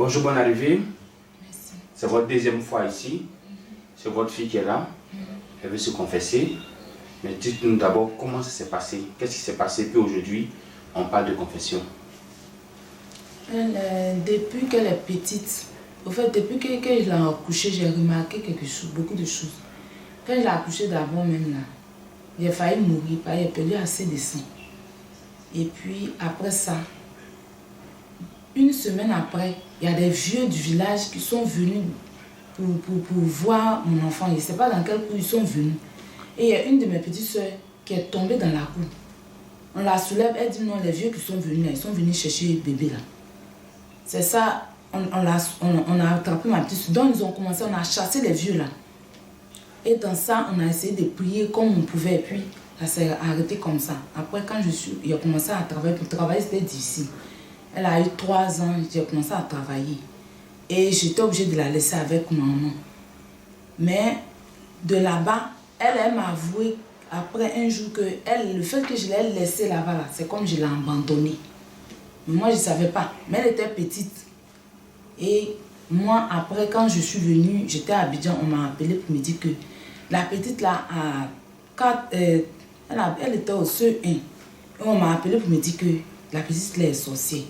Bonjour, bonne arrivée. Merci. C'est votre deuxième fois ici. C'est votre fille qui est là. Elle veut se confesser. Mais dites-nous d'abord comment ça s'est passé. Qu'est-ce qui s'est passé? Puis aujourd'hui, on parle de confession. Depuis qu'elle est petite, au fait, depuis que je l'ai accouchée, j'ai remarqué quelque chose, beaucoup de choses. Quand je l'ai accouchée d'abord même là, j'ai failli mourir parce que j'ai perdu assez de sang. Et puis après ça, une semaine après, il y a des vieux du village qui sont venus pour voir mon enfant. Je ne sais pas dans quel cour ils sont venus. Et il y a une de mes petites soeurs qui est tombée dans la cour. On la soulève, elle dit non, les vieux qui sont venus là, ils sont venus chercher le bébé là. C'est ça, on a attrapé ma petite soeur. Donc ils ont commencé, on a chassé les vieux là. Et dans ça, on a essayé de prier comme on pouvait. Et puis, ça s'est arrêté comme ça. Après, quand il a commencé à travailler, pour travailler, c'était difficile. Elle a eu 3 ans, j'ai commencé à travailler. Et j'étais obligée de la laisser avec maman. Mais de là-bas, elle m'a avoué après un jour que le fait que je l'ai laissée là-bas, là, c'est comme je l'ai abandonnée. Moi, je ne savais pas. Mais elle était petite. Et moi, après, quand je suis venue, j'étais à Abidjan, on m'a appelé pour me dire que la petite là, elle était au CE1. Et on m'a appelé pour me dire que la petite là est sorcière.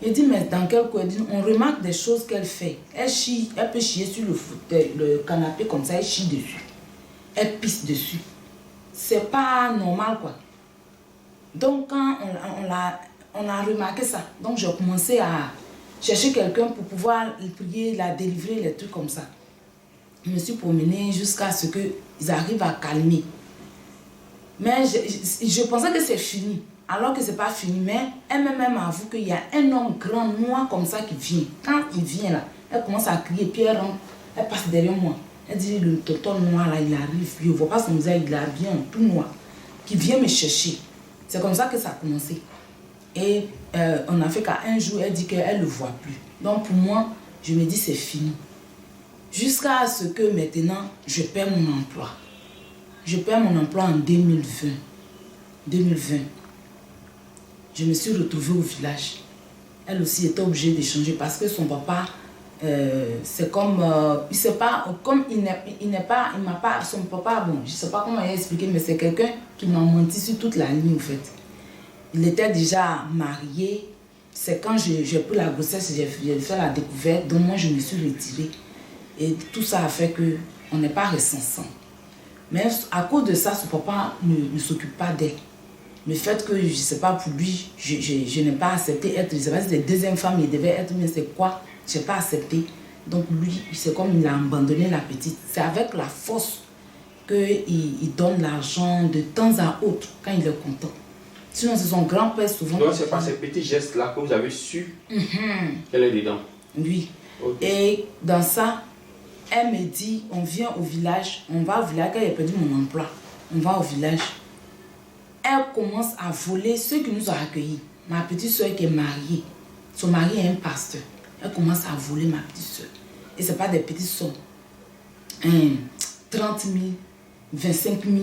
Je dis, mais dans quel coin? On remarque des choses qu'elle fait. Elle chie, elle peut chier sur le canapé comme ça, elle chie dessus. Elle pisse dessus. C'est pas normal quoi. Donc quand on a remarqué ça, donc j'ai commencé à chercher quelqu'un pour pouvoir prier, la délivrer, les trucs comme ça. Je me suis promenée jusqu'à ce qu'ils arrivent à calmer. Mais je pensais que c'est fini. Alors que c'est pas fini, mais elle-même avoue qu'il y a un homme grand, noir comme ça qui vient. Quand il vient là, elle commence à crier, puis elle passe derrière moi. Elle dit, le tonton noir là, il arrive, je ne vois pas son visage, il est bien tout noir, qui vient me chercher. C'est comme ça que ça a commencé. Et on a fait qu'à un jour, elle dit qu'elle ne le voit plus. Donc pour moi, je me dis, c'est fini. Jusqu'à ce que maintenant, je perds mon emploi. Je perds mon emploi en 2020. Je me suis retrouvée au village. Elle aussi était obligée de changer parce que son papa, c'est comme, il sait pas, comme il n'est pas, il m'a pas, son papa, bon, je sais pas comment il a expliqué, mais c'est quelqu'un qui m'a menti sur toute la ligne en fait. Il était déjà marié. C'est quand j'ai pris la grossesse, j'ai fait la découverte, donc moi je me suis retirée. Et tout ça a fait qu'on n'est pas recensant. Mais à cause de ça, son papa ne s'occupe pas d'elle. Le fait que, je ne sais pas, pour lui, je n'ai pas accepté être, je ne sais pas si c'est la deuxième femme, il devait être, mais c'est quoi, je n'ai pas accepté. Donc lui, c'est comme il a abandonné la petite. C'est avec la force qu'il donne l'argent de temps à autre, quand il est content. Sinon, c'est son grand-père souvent. Donc c'est par ces petits gestes-là que vous avez su qu'elle est dedans. Oui. Okay. Et dans ça, elle me dit, on vient au village, on va au village, quand j'ai perdu mon emploi, on va au village. Elle commence à voler ceux qui nous ont accueillis. Ma petite soeur qui est mariée, son mari est un pasteur. Elle commence à voler ma petite soeur. Et ce n'est pas des petites sommes. 30 000, 25 000,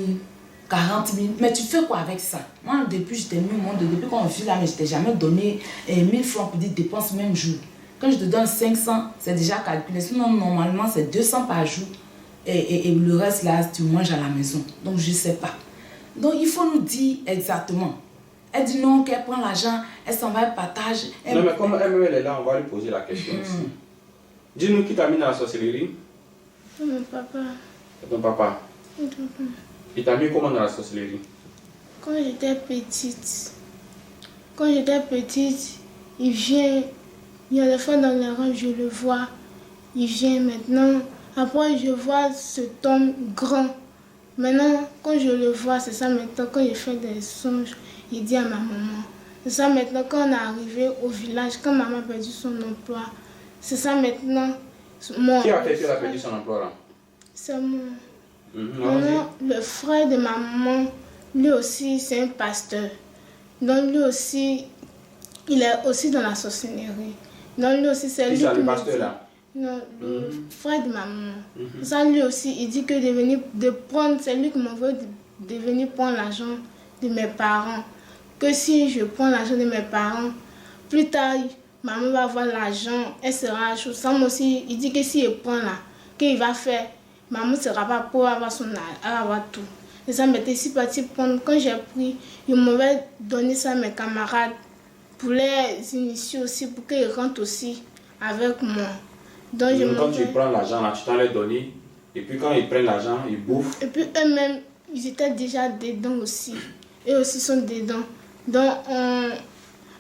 40 000. Mais tu fais quoi avec ça? Moi, depuis j'étais mis au monde, depuis qu'on vit là, mais je ne t'ai jamais donné 1000 francs pour dire dépenses même jour. Quand je te donne 500, c'est déjà calculé. Sinon, normalement, c'est 200 par jour. Et le reste, là, tu manges à la maison. Donc, je ne sais pas. Donc, il faut nous dire exactement. Elle dit non, qu'elle prend l'argent, elle s'en va, elle partage. Non, mais comme elle est là, on va lui poser la question aussi. Dis-nous qui t'a mis dans la sorcellerie? Mon papa. C'est ton papa? Mon papa. Il t'a mis comment dans la sorcellerie? Quand j'étais petite, il vient, il y a des fois dans les rangs, je le vois, il vient maintenant. Après, je vois cet homme grand. Maintenant, quand je le vois, c'est ça maintenant, quand il fait des songes, il dit à ma maman. C'est ça maintenant, quand on est arrivé au village, quand maman a perdu son emploi, c'est ça maintenant. Qui a fait qu'elle a perdu son emploi là? C'est moi. Maintenant, le frère de ma maman, lui aussi, c'est un pasteur. Donc lui aussi, il est aussi dans la sorcellerie. Donc lui aussi, c'est lui qui le pasteur là? Non, le frère de ma maman. Ça, lui aussi, il dit que c'est lui qui m'envoie de venir prendre l'argent de mes parents. Que si je prends l'argent de mes parents, plus tard, maman va avoir l'argent, elle sera chose. Sam aussi, il dit que s'il prend là, qu'il va faire, maman ne sera pas pour avoir son âge, elle va avoir tout. Et ça m'était si parti prendre. Quand j'ai pris, ils m'avaient donné ça à mes camarades pour les initier aussi, pour qu'ils rentrent aussi avec moi. Donc, Quand tu prends l'argent là, tu t'en les donné. Et puis quand ils prennent l'argent, ils bouffent. Et puis eux-mêmes, ils étaient déjà dedans aussi. Eux aussi sont dedans. Donc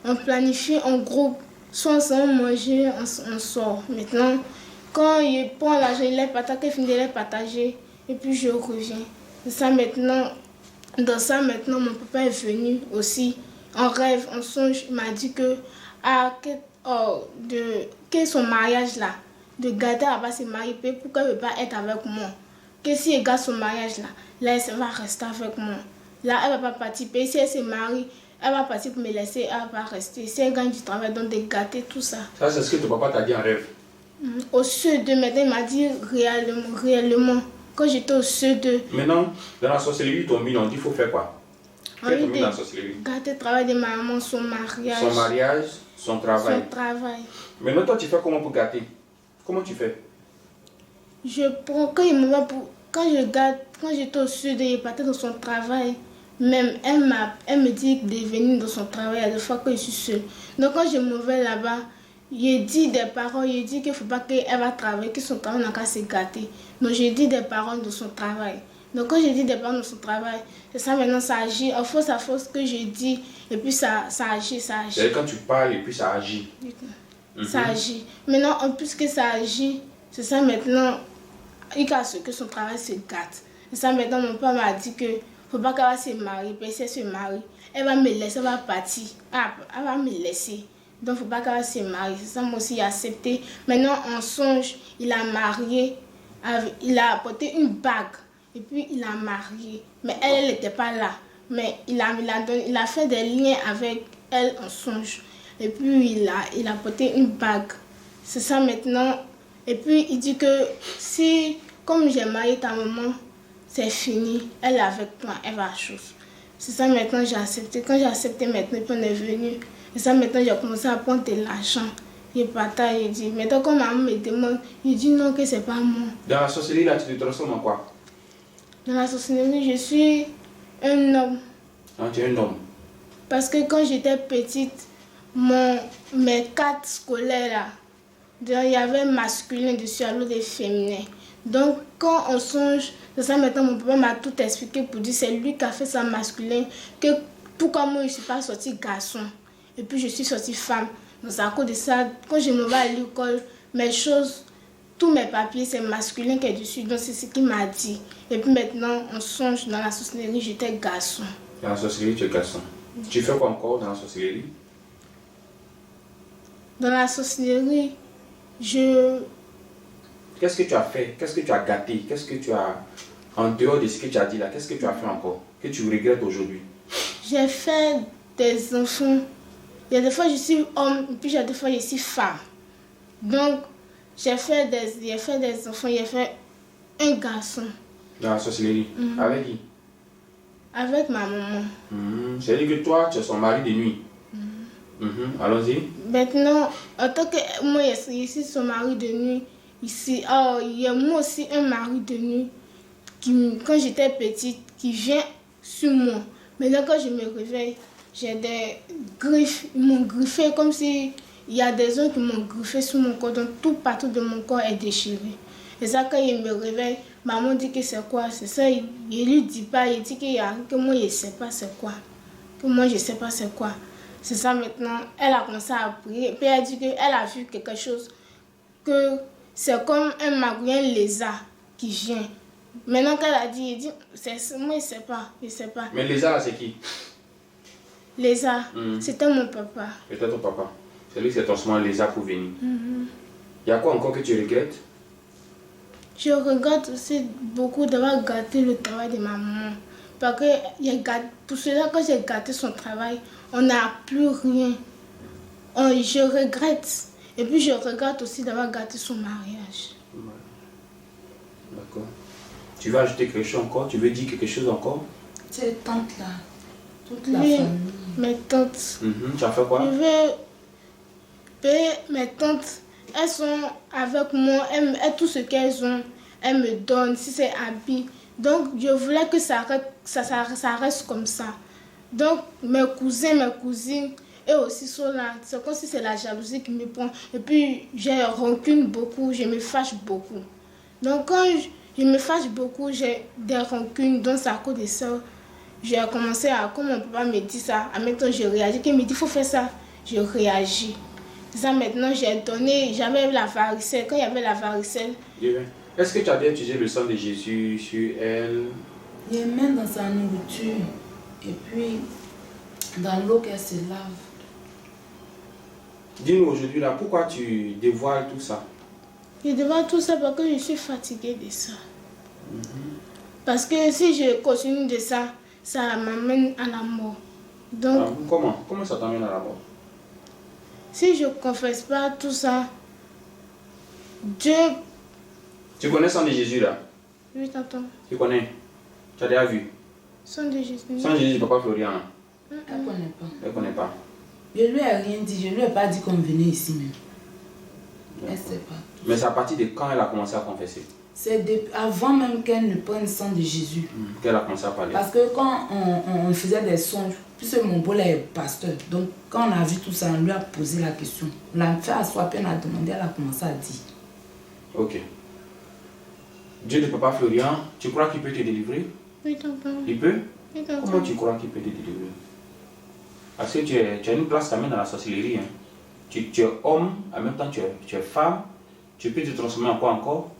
on planifie en groupe. Soit ensemble manger, on sort. Maintenant, quand ils prennent l'argent, ils les partagent, ils finissent de les partager. Et puis je reviens. Et ça maintenant, dans ça maintenant, mon papa est venu aussi. En rêve, en songe, il m'a dit que son mariage là, de garder à se marier, pourquoi il ne veut pas être avec moi. Que si elle garde son mariage là, elle va rester avec moi. Là, elle ne va pas participer. Si elle se marie, elle va partir pour me laisser, elle ne va pas rester. Si elle gagne du travail, donc de gâter tout ça. Ça, c'est ce que ton papa t'a dit en rêve. Au CE2, maintenant, il m'a dit réellement. Quand j'étais au CE2. Maintenant, dans la sorcellerie, ils t'ont mis, on dit qu'il faut faire quoi? Qu'est-ce que tu mis dans la sorcellerie? Gâter le travail de maman, son mariage. Son mariage, son travail. Son travail. Maintenant, toi, tu fais comment pour gâter? Comment tu fais? Je prends, quand j'étais au CE2, il partait dans son travail. Même, elle me dit de venir dans son travail à des fois que je suis seule. Donc, quand je me vais là-bas, il dit des paroles, il dit qu'il ne faut pas qu'elle va travailler, que son travail n'a qu'à se gâter. Donc, j'ai dit des paroles de son travail. Donc, quand j'ai dit des paroles de son travail, c'est ça maintenant, ça agit. À force que je dis, et puis ça agit. C'est quand tu parles et puis ça agit. Ça agit. Maintenant, en plus que ça agit, c'est ça maintenant, il a ce que son travail se gâte. Et ça maintenant, mon père m'a dit que faut pas qu'elle va se marier, parce que si elle se marie, elle va me laisser, elle va partir. Elle va me laisser. Donc, il ne faut pas qu'elle se marie. C'est ça, moi aussi, j'ai accepté. Maintenant, en songe, il a marié, il a apporté une bague. Et puis, il a marié. Mais elle n'était pas là. Mais il a fait des liens avec elle en songe. Et puis, il a apporté une bague. C'est ça maintenant. Et puis, il dit que si, comme j'ai marié ta maman, c'est fini. Elle est avec toi, elle va à chose. C'est ça maintenant, j'ai accepté. Quand j'ai accepté maintenant, puis on est venu. Et ça maintenant, j'ai commencé à prendre de l'argent. Il partage, il dit. Maintenant, quand maman me demande, il dit non, que c'est pas moi. Dans la sorcellerie, là, tu te transformes en quoi? Dans la sorcellerie, je suis un homme. Ah, tu es un homme. Parce que quand j'étais petite, mes cartes scolaires, là, il y avait masculin dessus, alors des féminins. Donc, quand on songe, c'est ça maintenant, mon papa m'a tout expliqué pour dire c'est lui qui a fait ça masculin, que pourquoi moi je ne suis pas sortie garçon, et puis je suis sortie femme. Donc, c'est à cause de ça, quand je me vais à l'école, mes choses, tous mes papiers, c'est masculin qui est dessus. Donc, c'est ce qu'il m'a dit. Et puis maintenant, on songe, dans la sorcellerie, j'étais garçon. Dans la sorcellerie, tu es garçon. Tu fais quoi encore dans la sorcellerie? Dans la sorcellerie, Qu'est-ce que tu as fait? Qu'est-ce que tu as gâté? Qu'est-ce que tu as, en dehors de ce que tu as dit là, qu'est-ce que tu as fait encore? Que tu regrettes aujourd'hui? J'ai fait des enfants. Il y a des fois je suis homme, et puis il y a des fois je suis femme. Donc, j'ai fait des enfants, j'ai fait un garçon. Dans la sorcellerie? Avec qui? Avec ma maman. C'est-à-dire que toi, tu es son mari de nuit. Allons-y. Maintenant, en tant que moi, je suis son mari de nuit. Ici, il y a moi aussi un mari de nuit qui, quand j'étais petite, qui vient sur moi. Maintenant, quand je me réveille, j'ai des griffes. Ils m'ont griffé comme si il y a des gens qui m'ont griffé sur mon corps. Donc, tout partout de mon corps est déchiré. Et ça, quand il me réveille, maman dit que c'est quoi? C'est ça, il lui dit pas, il dit que moi, je ne sais pas c'est quoi. Que moi, je ne sais pas c'est quoi. C'est ça maintenant, elle a commencé à prier. Puis elle dit qu'elle a vu quelque chose, que c'est comme un magouin lézard qui vient. Maintenant qu'elle a dit, il dit, moi je ne sais pas. Mais lézard là, c'est qui? Lézard, c'était mon papa. C'était ton papa. C'est lui qui s'est transformé en lézard pour venir. Il y a quoi encore que tu regrettes? Je regrette aussi beaucoup d'avoir gâté le travail de ma maman. Parce que pour cela, quand j'ai gâté son travail, on n'a plus rien. Je regrette. Et puis je regrette aussi d'avoir gâté son mariage. D'accord. Tu veux ajouter quelque chose encore? Tu veux dire quelque chose encore? Ces tantes là, toute la Oui, famille. mes tantes. Tu as fait quoi? Je veux Et mes tantes, elles sont avec moi, tout ce qu'elles ont, elles me donnent, si c'est habit. Donc, je voulais que ça reste comme ça. Donc, mes cousins, mes cousines, et aussi sont là. C'est comme si c'est la jalousie qui me prend. Et puis, j'ai rancune beaucoup, je me fâche beaucoup. Donc, quand je me fâche beaucoup, j'ai des rancunes, donc c'est à cause de ça. J'ai commencé à, comme mon papa me dit ça, en même temps je réagis, qu'il me dit il faut faire ça, je réagis. Ça maintenant j'ai donné, j'avais la varicelle, quand il y avait la varicelle. Est-ce que tu as bien utilisé le sang de Jésus sur elle? Il met dans sa nourriture et puis dans l'eau qu'elle se lave. Dis-nous aujourd'hui là, pourquoi tu dévoiles tout ça? Je dévoile tout ça parce que je suis fatiguée de ça. Parce que si je continue de ça, ça m'amène à la mort. Donc, Comment ça t'amène à la mort? Si je ne confesse pas tout ça, Dieu... Tu connais le sang de Jésus là? Oui, tonton. Tu connais? Tu as déjà vu? Sang de Jésus. Sang de Jésus, papa Florian. Elle ne connaît pas. Elle ne connaît pas. Je ne lui ai rien dit, je ne lui ai pas dit qu'on venait ici même. Elle ne sait pas. Mais c'est à partir de quand elle a commencé à confesser? C'est avant même qu'elle ne prenne le sang de Jésus. Qu'elle a commencé à parler. Parce que quand on faisait des songes, puisque mon beau est pasteur, donc quand on a vu tout ça, on lui a posé la question. On l'a fait asseoir, puis on a demandé, elle a commencé à dire. Ok. Dieu de papa Florian, tu crois qu'il peut te délivrer? Oui, tonton. Il peut? Oui, tonton. Comment tu crois qu'il peut te délivrer? Parce que tu as une place quand même dans la sorcellerie. Hein. Tu es homme, en même temps tu es femme. Tu peux te transformer en quoi encore?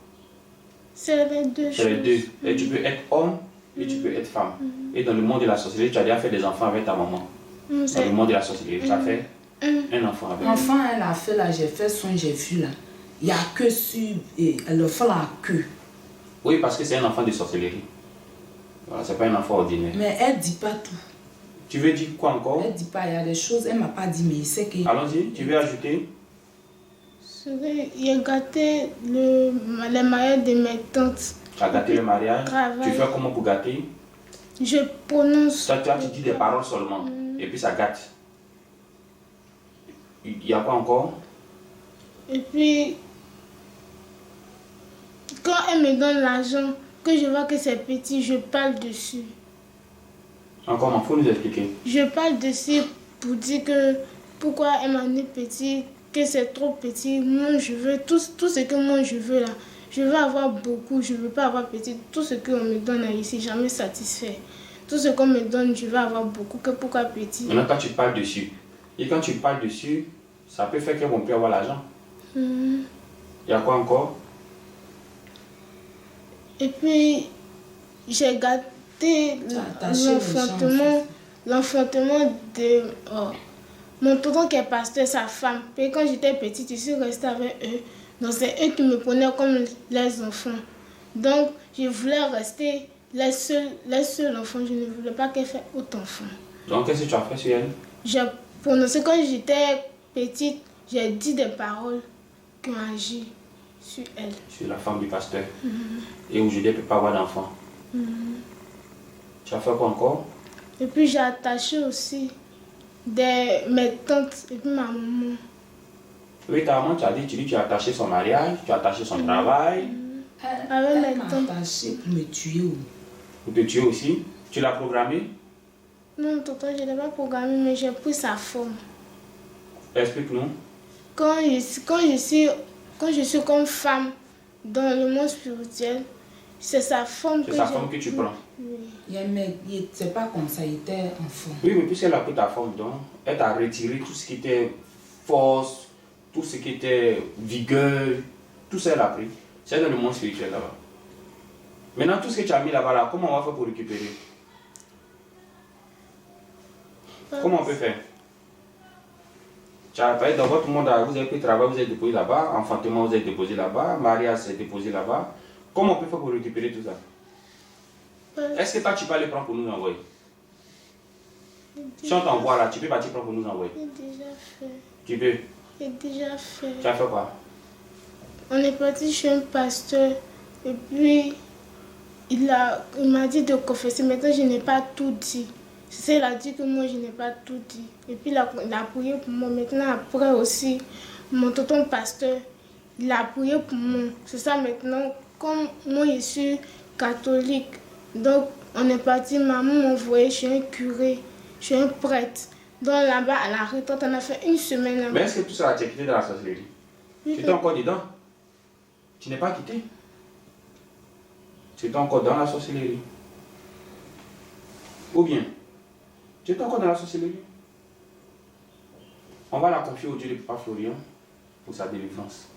C'est les deux choses. C'est les deux. Et tu peux être homme et tu peux être femme. Et dans le monde de la sorcellerie, tu as déjà fait des enfants avec ta maman. Dans le monde de la sorcellerie, tu as fait un enfant avec L'enfant, elle a fait là, j'ai fait son, j'ai vu là. Il n'y a que sur. L'enfant a que. Oui, parce que c'est un enfant de sorcellerie. Voilà, c'est pas un enfant ordinaire. Mais elle ne dit pas tout. Tu veux dire quoi encore? Elle ne dit pas, il y a des choses, elle ne m'a pas dit, mais il sait que. Allons-y, tu veux ajouter? Il a gâté les mariages de mes tantes. Tu as gâté le mariage. Travail. Tu fais comment pour gâter? Je prononce. Toi, tu dis des paroles seulement. Et puis ça gâte. Il y a quoi encore? Et puis, quand elle me donne l'argent, que je vois que c'est petit, je parle dessus. Encore, il faut nous expliquer. Je parle dessus pour dire que pourquoi elle m'a donné petit, que c'est trop petit. Moi, je veux tout ce que moi je veux là. Je veux avoir beaucoup, je ne veux pas avoir petit. Tout ce qu'on me donne ici, jamais satisfait. Tout ce qu'on me donne, je veux avoir beaucoup, que pourquoi petit. Maintenant, quand tu parles dessus, et quand tu parles dessus, ça peut faire qu'on peut avoir l'argent. Il y a quoi encore? Et puis, j'ai gâté l'enfantement de mon tonton qui est pasteur, sa femme. Puis quand j'étais petite, je suis restée avec eux. Donc c'est eux qui me prenaient comme les enfants. Donc je voulais rester les seuls enfants. Je ne voulais pas qu'elle fasse autant d'enfants. Donc qu'est-ce que tu as fait sur elle? J'ai prononcé quand j'étais petite, j'ai dit des paroles qui ont agi sur elle. Sur la femme du pasteur. Et aujourd'hui, elle ne peut pas avoir d'enfant. Tu as fait quoi encore? Et puis j'ai attaché aussi mes tantes et puis ma maman. Oui, ta maman, tu as dit, tu as attaché son mariage, tu as attaché son travail. Elle m'a attaché pour me tuer. Pour te tuer aussi. Tu l'as programmé? Non, tonton, je ne l'ai pas programmé, mais j'ai pris sa forme. Explique-nous. Quand je suis comme femme dans le monde spirituel, c'est sa forme c'est sa forme que tu prends. Oui. C'est pas comme ça, il était enfant. Oui, mais puisqu'elle a pris ta forme, donc, elle t'a retiré tout ce qui était force, tout ce qui était vigueur, tout ça elle a pris. C'est dans le monde spirituel là-bas. Maintenant, tout ce que tu as mis là-bas, comment on va faire pour récupérer? Comment on peut faire? Tu as parlé dans votre monde, vous avez pris travail, vous êtes déposé là-bas, enfantement, vous êtes déposé là-bas, mariage, c'est déposé là-bas. Comment on peut faire pour récupérer tout ça? Est-ce que toi, tu peux aller prendre pour nous envoyer? Si on t'envoie là, tu peux partir prendre pour nous envoyer? J'ai déjà fait. Tu peux? J'ai déjà fait. Tu as fait quoi? On est parti chez un pasteur et puis il m'a dit de confesser. Maintenant, je n'ai pas tout dit. C'est il a dit que moi, je n'ai pas tout dit. Et puis, il a prié pour moi. Maintenant, après aussi, mon tonton pasteur, il a prié pour moi. C'est ça maintenant, comme moi je suis catholique, donc on est parti, maman m'a envoyé chez un curé, chez un prêtre. Donc là-bas, à la retraite, on a fait une semaine là-bas. Mais est-ce que tout ça, tu es quitté dans la sorcellerie? Tu es encore dedans? Tu n'es pas quitté? Tu es encore dans la sorcellerie? Ou bien, tu es encore dans la sorcellerie? On va la confier au Dieu de Papa Florian pour sa délivrance.